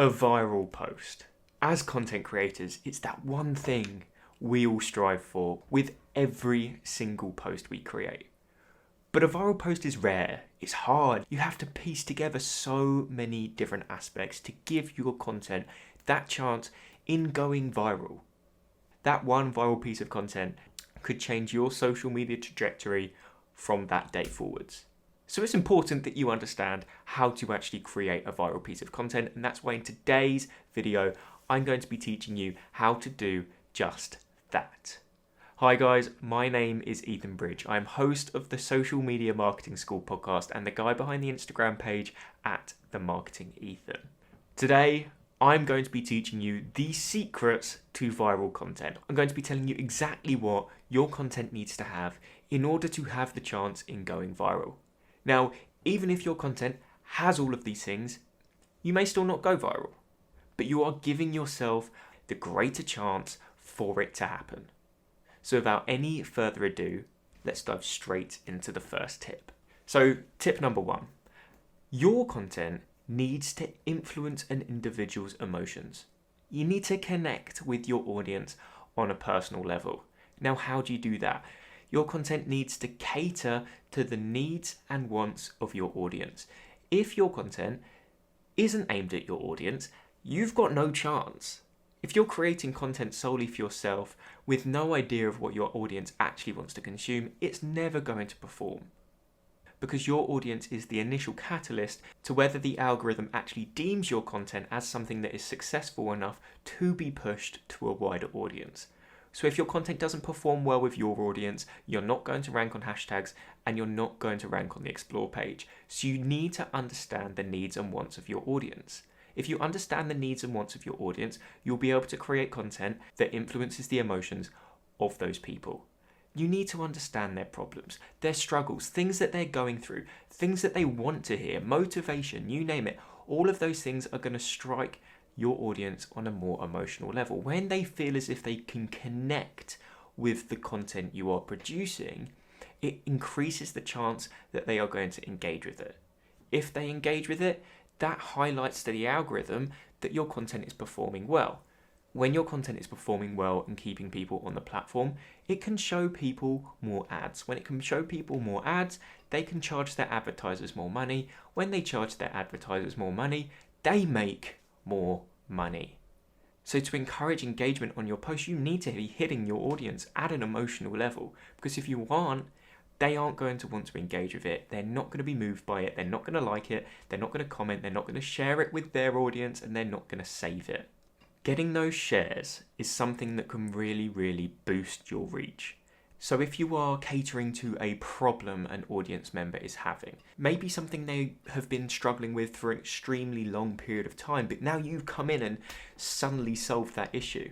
A viral post. As content creators, it's that one thing we all strive for with every single post we create. But a viral post is rare, it's hard. You have to piece together so many different aspects to give your content that chance in going viral. That one viral piece of content could change your social media trajectory from that day forwards. So it's important that you understand how to actually create a viral piece of content, and that's why in today's video, I'm going to be teaching you how to do just that. Hi guys, my name is Ethan Bridge. I'm host of the Social Media Marketing School podcast and the guy behind the Instagram page at The Marketing Ethan. Today, I'm going to be teaching you the secrets to viral content. I'm going to be telling you exactly what your content needs to have in order to have the chance in going viral. Now, even if your content has all of these things, you may still not go viral, but you are giving yourself the greater chance for it to happen. So without any further ado, let's dive straight into the first tip. So tip number 1, your content needs to influence an individual's emotions. You need to connect with your audience on a personal level. Now, how do you do that? Your content needs to cater to the needs and wants of your audience. If your content isn't aimed at your audience, you've got no chance. If you're creating content solely for yourself with no idea of what your audience actually wants to consume, it's never going to perform. Because your audience is the initial catalyst to whether the algorithm actually deems your content as something that is successful enough to be pushed to a wider audience. So if your content doesn't perform well with your audience, you're not going to rank on hashtags and you're not going to rank on the explore page. So you need to understand the needs and wants of your audience. If you understand the needs and wants of your audience, you'll be able to create content that influences the emotions of those people. You need to understand their problems, their struggles, things that they're going through, things that they want to hear, motivation, you name it. All of those things are going to strike your audience on a more emotional level. When they feel as if they can connect with the content you are producing, it increases the chance that they are going to engage with it. If they engage with it, that highlights to the algorithm that your content is performing well. When your content is performing well and keeping people on the platform, it can show people more ads. When it can show people more ads, they can charge their advertisers more money. When they charge their advertisers more money, they make more money. So to encourage engagement on your post, you need to be hitting your audience at an emotional level, because if you aren't, they aren't going to want to engage with it. They're not going to be moved by it. They're not going to like it. They're not going to comment. They're not going to share it with their audience, and they're not going to save it. Getting those shares is something that can really, really boost your reach. So if you are catering to a problem an audience member is having, maybe something they have been struggling with for an extremely long period of time, but now you've come in and suddenly solved that issue,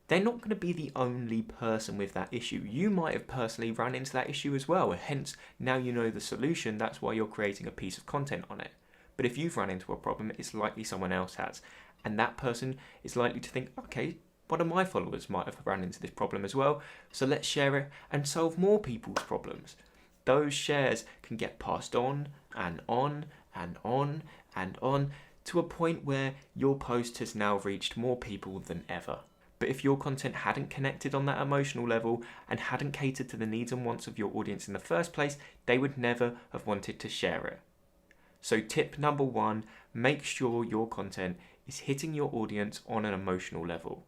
they're not going to be the only person with that issue. You might have personally run into that issue as well, hence now you know the solution. That's why you're creating a piece of content on it. But if you've run into a problem, it's likely someone else has. And that person is likely to think, okay, one of my followers might have run into this problem as well, so let's share it and solve more people's problems. Those shares can get passed on and on and on and on to a point where your post has now reached more people than ever. But if your content hadn't connected on that emotional level and hadn't catered to the needs and wants of your audience in the first place, they would never have wanted to share it. So tip number 1, make sure your content is hitting your audience on an emotional level.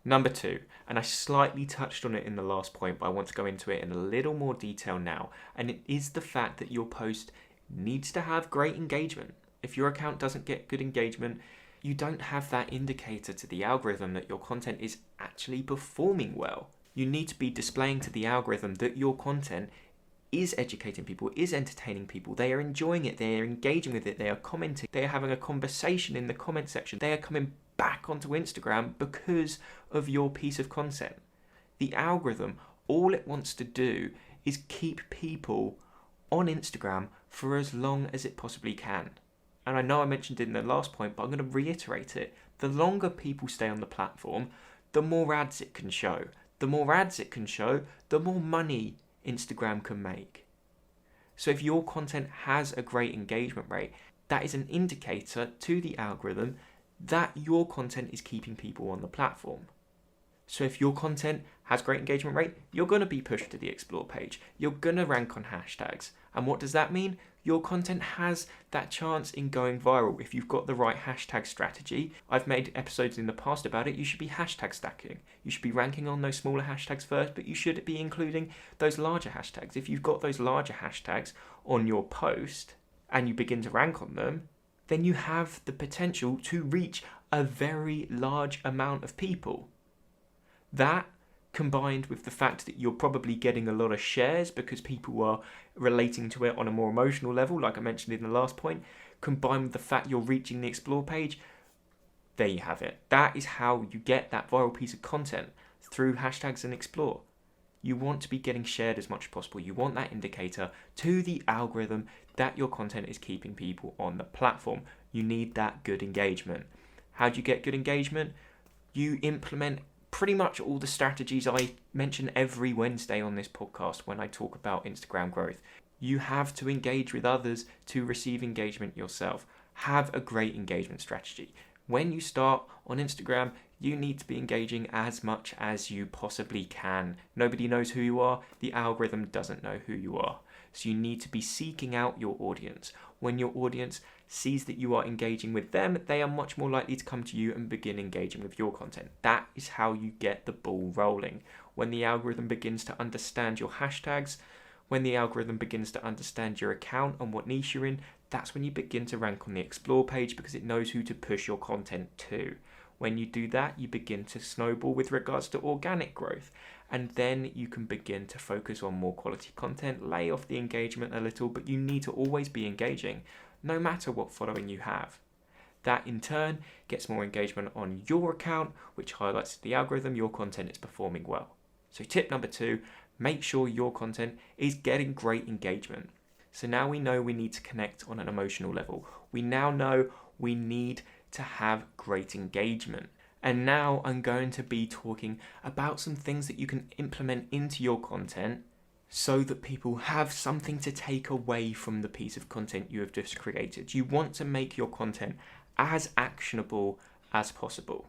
Number 2, and I slightly touched on it in the last point, but I want to go into it in a little more detail now, and it is the fact that your post needs to have great engagement. If your account doesn't get good engagement, you don't have that indicator to the algorithm that your content is actually performing well. You need to be displaying to the algorithm that your content is educating people, is entertaining people, they are enjoying it, they are engaging with it, they are commenting, they are having a conversation in the comment section, they are coming back onto Instagram because of your piece of content. The algorithm, all it wants to do is keep people on Instagram for as long as it possibly can. And I know I mentioned it in the last point, but I'm going to reiterate it. The longer people stay on the platform, the more ads it can show. The more ads it can show, the more money Instagram can make. So if your content has a great engagement rate, that is an indicator to the algorithm that your content is keeping people on the platform. So if your content has great engagement rate, you're going to be pushed to the explore page. You're going to rank on hashtags. And what does that mean? Your content has that chance in going viral. If you've got the right hashtag strategy, I've made episodes in the past about it, you should be hashtag stacking. You should be ranking on those smaller hashtags first, but you should be including those larger hashtags. If you've got those larger hashtags on your post and you begin to rank on them, then you have the potential to reach a very large amount of people. That, combined with the fact that you're probably getting a lot of shares because people are relating to it on a more emotional level, like I mentioned in the last point, combined with the fact you're reaching the explore page, there you have it. That is how you get that viral piece of content, through hashtags and explore. You want to be getting shared as much as possible. You want that indicator to the algorithm that your content is keeping people on the platform. You need that good engagement. How do you get good engagement? You implement pretty much all the strategies I mention every Wednesday on this podcast when I talk about Instagram growth. You have to engage with others to receive engagement yourself. Have a great engagement strategy. When you start on Instagram, you need to be engaging as much as you possibly can. Nobody knows who you are. The algorithm doesn't know who you are. So you need to be seeking out your audience. When your audience sees that you are engaging with them, they are much more likely to come to you and begin engaging with your content. That is how you get the ball rolling. When the algorithm begins to understand your hashtags, when the algorithm begins to understand your account and what niche you're in, that's when you begin to rank on the explore page because it knows who to push your content to. When you do that, you begin to snowball with regards to organic growth. And then you can begin to focus on more quality content, lay off the engagement a little, but you need to always be engaging, no matter what following you have. That in turn gets more engagement on your account, which highlights to the algorithm your content is performing well. So tip number 2, make sure your content is getting great engagement. So now we know we need to connect on an emotional level. We now know we need to have great engagement. And now I'm going to be talking about some things that you can implement into your content so that people have something to take away from the piece of content you have just created. You want to make your content as actionable as possible.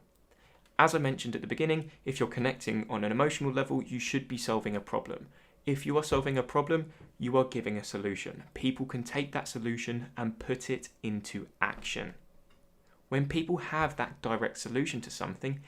As I mentioned at the beginning, if you're connecting on an emotional level, you should be solving a problem. If you are solving a problem, you are giving a solution. People can take that solution and put it into action. When people have that direct solution to something,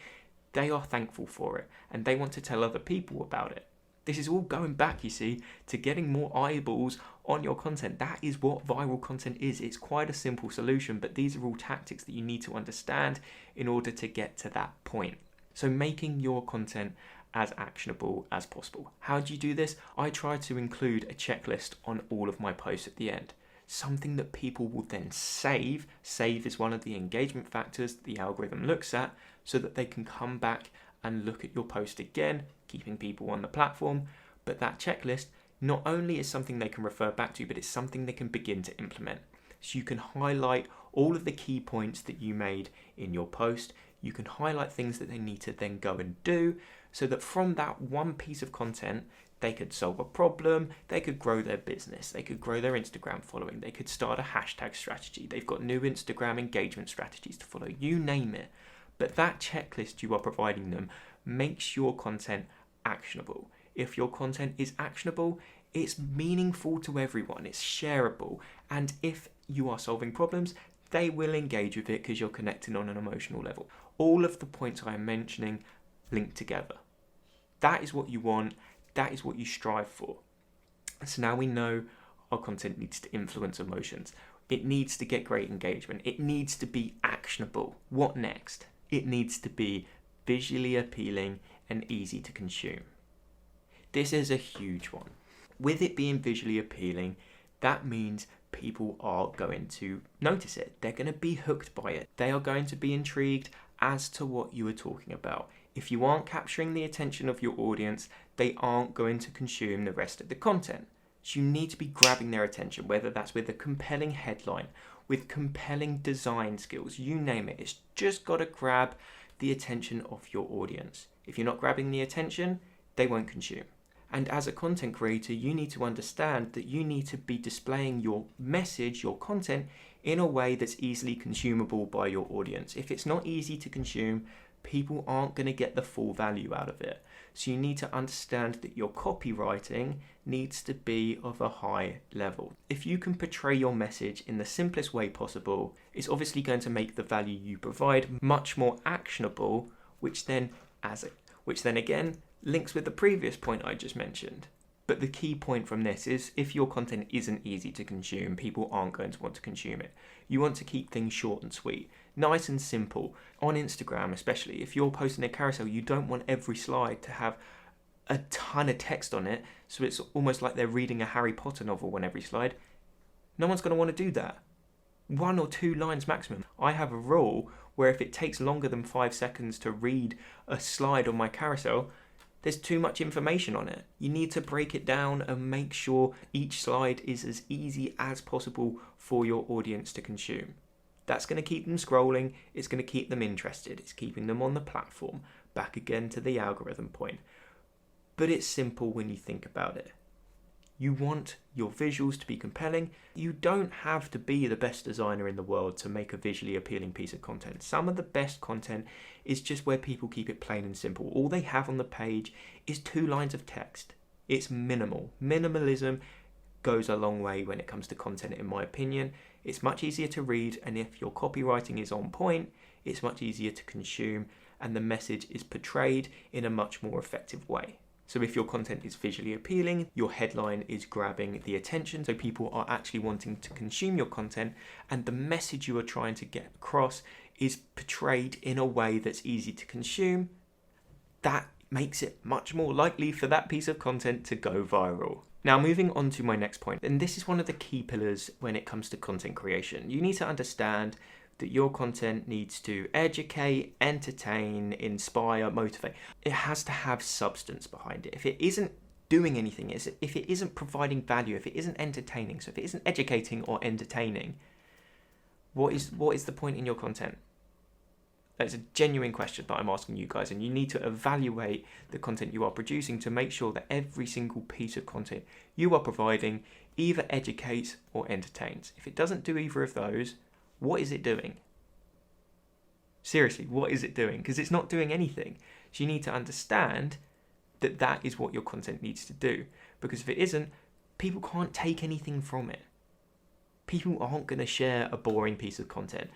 they are thankful for it and they want to tell other people about it. This is all going back, you see, to getting more eyeballs on your content. That is what viral content is. It's quite a simple solution, but these are all tactics that you need to understand in order to get to that point. So making your content as actionable as possible. How do you do this? I try to include a checklist on all of my posts at the end. Something that people will then save. Save is one of the engagement factors the algorithm looks at so that they can come back and look at your post again, keeping people on the platform. But that checklist not only is something they can refer back to, but it's something they can begin to implement. So you can highlight all of the key points that you made in your post. You can highlight things that they need to then go and do so that from that one piece of content, they could solve a problem, they could grow their business, they could grow their Instagram following, they could start a hashtag strategy, they've got new Instagram engagement strategies to follow, you name it. But that checklist you are providing them makes your content actionable. If your content is actionable, it's meaningful to everyone, it's shareable, and if you are solving problems, they will engage with it because you're connecting on an emotional level. All of the points I am mentioning link together. That is what you want. That is what you strive for. So now we know our content needs to influence emotions. It needs to get great engagement. It needs to be actionable. What next? It needs to be visually appealing and easy to consume. This is a huge one. With it being visually appealing, that means people are going to notice it. They're going to be hooked by it. They are going to be intrigued as to what you are talking about. If you aren't capturing the attention of your audience, they aren't going to consume the rest of the content. So you need to be grabbing their attention, whether that's with a compelling headline, with compelling design skills, you name it. It's just got to grab the attention of your audience. If you're not grabbing the attention, they won't consume. And as a content creator, you need to understand that you need to be displaying your message, your content, in a way that's easily consumable by your audience. If it's not easy to consume, people aren't going to get the full value out of it. So you need to understand that your copywriting needs to be of a high level. If you can portray your message in the simplest way possible, it's obviously going to make the value you provide much more actionable, which then again links with the previous point I just mentioned. But the key point from this is if your content isn't easy to consume, people aren't going to want to consume it. You want to keep things short and sweet, nice and simple. On Instagram especially, if you're posting a carousel, you don't want every slide to have a ton of text on it, so it's almost like they're reading a Harry Potter novel on every slide. No one's going to want to do that. 1 or 2 lines maximum. I have a rule where if it takes longer than 5 seconds to read a slide on my carousel, there's too much information on it. You need to break it down and make sure each slide is as easy as possible for your audience to consume. That's going to keep them scrolling, it's going to keep them interested, it's keeping them on the platform. Back again to the algorithm point. But it's simple when you think about it. You want your visuals to be compelling. You don't have to be the best designer in the world to make a visually appealing piece of content. Some of the best content is just where people keep it plain and simple. All they have on the page is 2 lines of text. It's minimal. Minimalism goes a long way when it comes to content, in my opinion. It's much easier to read, and if your copywriting is on point, it's much easier to consume, and the message is portrayed in a much more effective way. So if your content is visually appealing, your headline is grabbing the attention, so people are actually wanting to consume your content, and the message you are trying to get across is portrayed in a way that's easy to consume, that makes it much more likely for that piece of content to go viral. Now, moving on to my next point, and this is one of the key pillars when it comes to content creation. You need to understand that your content needs to educate, entertain, inspire, motivate. It has to have substance behind it. If it isn't doing anything, if it isn't providing value, if it isn't entertaining, so if it isn't educating or entertaining, what is the point in your content? That's a genuine question that I'm asking you guys, and you need to evaluate the content you are producing to make sure that every single piece of content you are providing either educates or entertains. If it doesn't do either of those, what is it doing? Seriously, what is it doing? Because it's not doing anything. So you need to understand that that is what your content needs to do. Because if it isn't, people can't take anything from it. People aren't going to share a boring piece of content.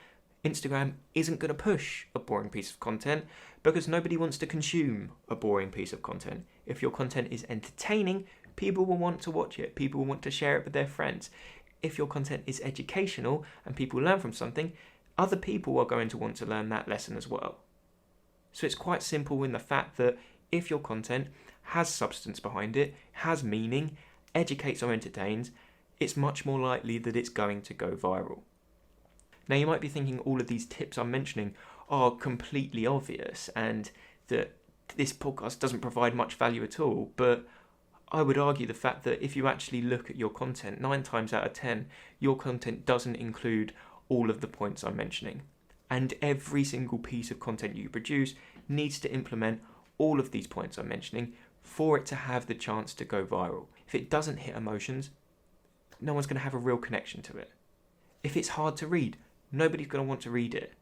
Instagram isn't going to push a boring piece of content because nobody wants to consume a boring piece of content. If your content is entertaining, people will want to watch it. People will want to share it with their friends. If your content is educational and people learn from something, other people are going to want to learn that lesson as well. So it's quite simple in the fact that if your content has substance behind it, has meaning, educates or entertains, it's much more likely that it's going to go viral. Now you might be thinking all of these tips I'm mentioning are completely obvious and that this podcast doesn't provide much value at all, but I would argue the fact that if you actually look at your content, 9 times out of 10, your content doesn't include all of the points I'm mentioning. And every single piece of content you produce needs to implement all of these points I'm mentioning for it to have the chance to go viral. If it doesn't hit emotions, no one's going to have a real connection to it. If it's hard to read, nobody's going to want to read it.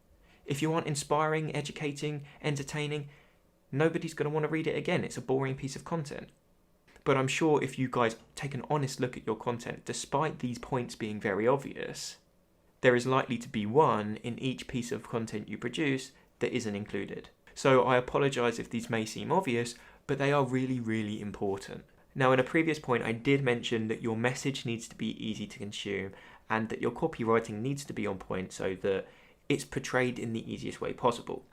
If you aren't inspiring, educating, entertaining, nobody's going to want to read it again. It's a boring piece of content. But I'm sure if you guys take an honest look at your content, despite these points being very obvious, there is likely to be one in each piece of content you produce that isn't included. So I apologise if these may seem obvious, but they are really, really important. Now, in a previous point, I did mention that your message needs to be easy to consume and that your copywriting needs to be on point so that it's portrayed in the easiest way possible.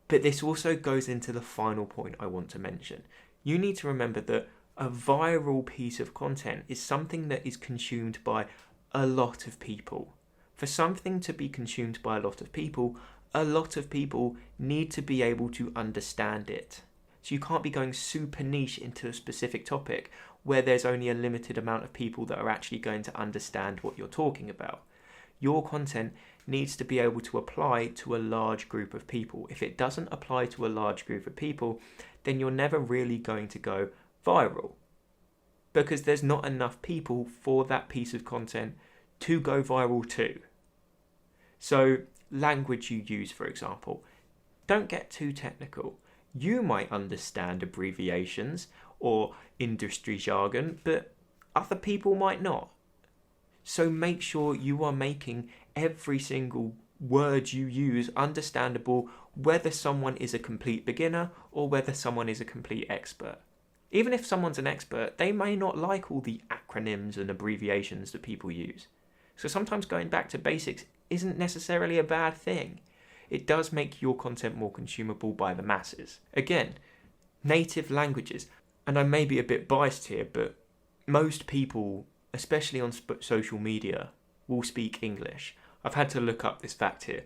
But this also goes into the final point I want to mention. You need to remember that a viral piece of content is something that is consumed by a lot of people. For something to be consumed by a lot of people need to be able to understand it. So you can't be going super niche into a specific topic where there's only a limited amount of people that are actually going to understand what you're talking about. Your content needs to be able to apply to a large group of people. If it doesn't apply to a large group of people, then you're never really going to go viral because there's not enough people for that piece of content to go viral to. So, language you use, for example. Don't get too technical. You might understand abbreviations or industry jargon, but other people might not. So make sure you are making every single word you use understandable, whether someone is a complete beginner or whether someone is a complete expert. Even if someone's an expert, they may not like all the acronyms and abbreviations that people use. So sometimes going back to basics isn't necessarily a bad thing. It does make your content more consumable by the masses. Again, native languages, and I may be a bit biased here, but most people, especially on social media, will speak English. I've had to look up this fact here.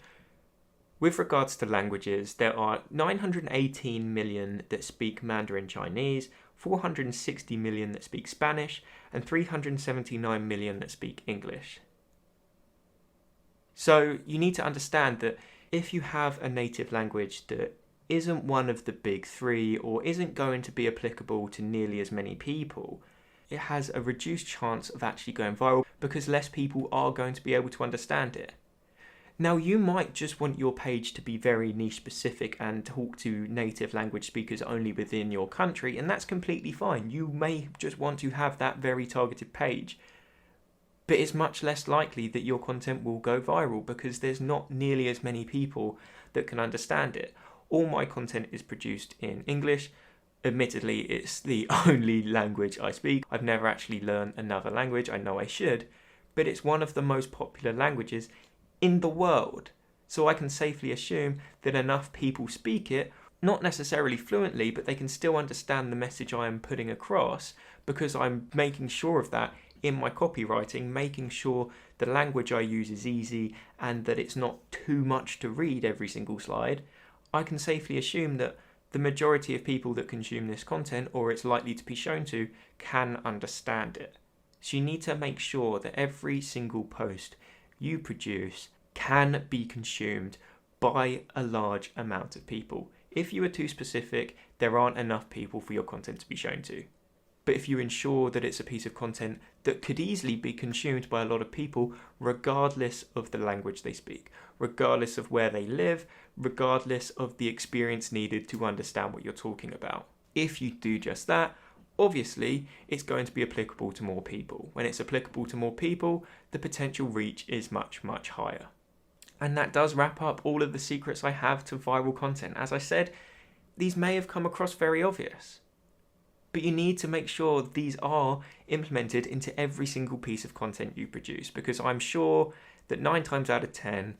With regards to languages, there are 918 million that speak Mandarin Chinese, 460 million that speak Spanish, and 379 million that speak English. So you need to understand that if you have a native language that isn't one of the big three or isn't going to be applicable to nearly as many people, it has a reduced chance of actually going viral because less people are going to be able to understand it. Now, you might just want your page to be very niche specific and talk to native language speakers only within your country, and that's completely fine. You may just want to have that very targeted page. But it's much less likely that your content will go viral because there's not nearly as many people that can understand it. All my content is produced in English. Admittedly, it's the only language I speak. I've never actually learned another language. I know I should, but it's one of the most popular languages in the world. So I can safely assume that enough people speak it, not necessarily fluently, but they can still understand the message I am putting across because I'm making sure of that in my copywriting, making sure the language I use is easy and that it's not too much to read every single slide. I can safely assume that the majority of people that consume this content, or it's likely to be shown to, can understand it. So you need to make sure that every single post you produce can be consumed by a large amount of people. If you are too specific, there aren't enough people for your content to be shown to. But if you ensure that it's a piece of content that could easily be consumed by a lot of people, regardless of the language they speak, regardless of where they live, regardless of the experience needed to understand what you're talking about. If you do just that, obviously it's going to be applicable to more people. When it's applicable to more people, the potential reach is much, much higher. And that does wrap up all of the secrets I have to viral content. As I said, these may have come across very obvious, but you need to make sure these are implemented into every single piece of content you produce, because I'm sure that 9 times out of 10,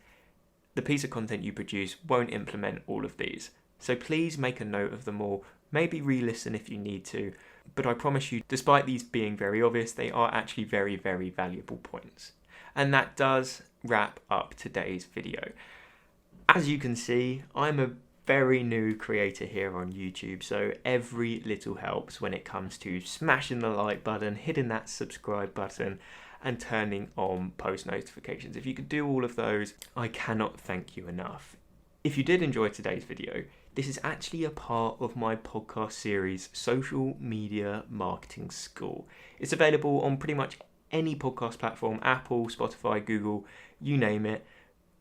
the piece of content you produce won't implement all of these. So please make a note of them all, maybe re-listen if you need to, but I promise you, despite these being very obvious, they are actually very, very valuable points. And that does wrap up today's video. As you can see, I'm a very new creator here on YouTube, so every little helps when it comes to smashing the like button, hitting that subscribe button, and turning on post notifications. If you could do all of those, I cannot thank you enough. If you did enjoy today's video, this is actually a part of my podcast series, Social Media Marketing School. It's available on pretty much any podcast platform, Apple, Spotify, Google, you name it.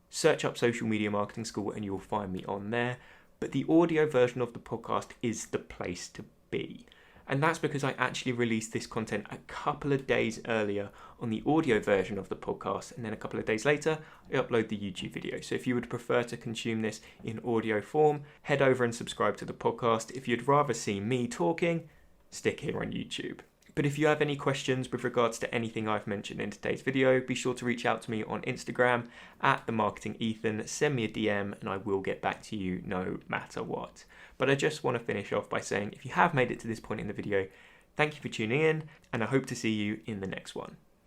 Search up Social Media Marketing School and you'll find me on there. But the audio version of the podcast is the place to be. And that's because I actually released this content a couple of days earlier on the audio version of the podcast, and then a couple of days later, I upload the YouTube video. So if you would prefer to consume this in audio form, head over and subscribe to the podcast. If you'd rather see me talking, stick here on YouTube. But if you have any questions with regards to anything I've mentioned in today's video, be sure to reach out to me on Instagram @themarketingethan, send me a DM and I will get back to you no matter what. But I just want to finish off by saying, if you have made it to this point in the video, thank you for tuning in and I hope to see you in the next one.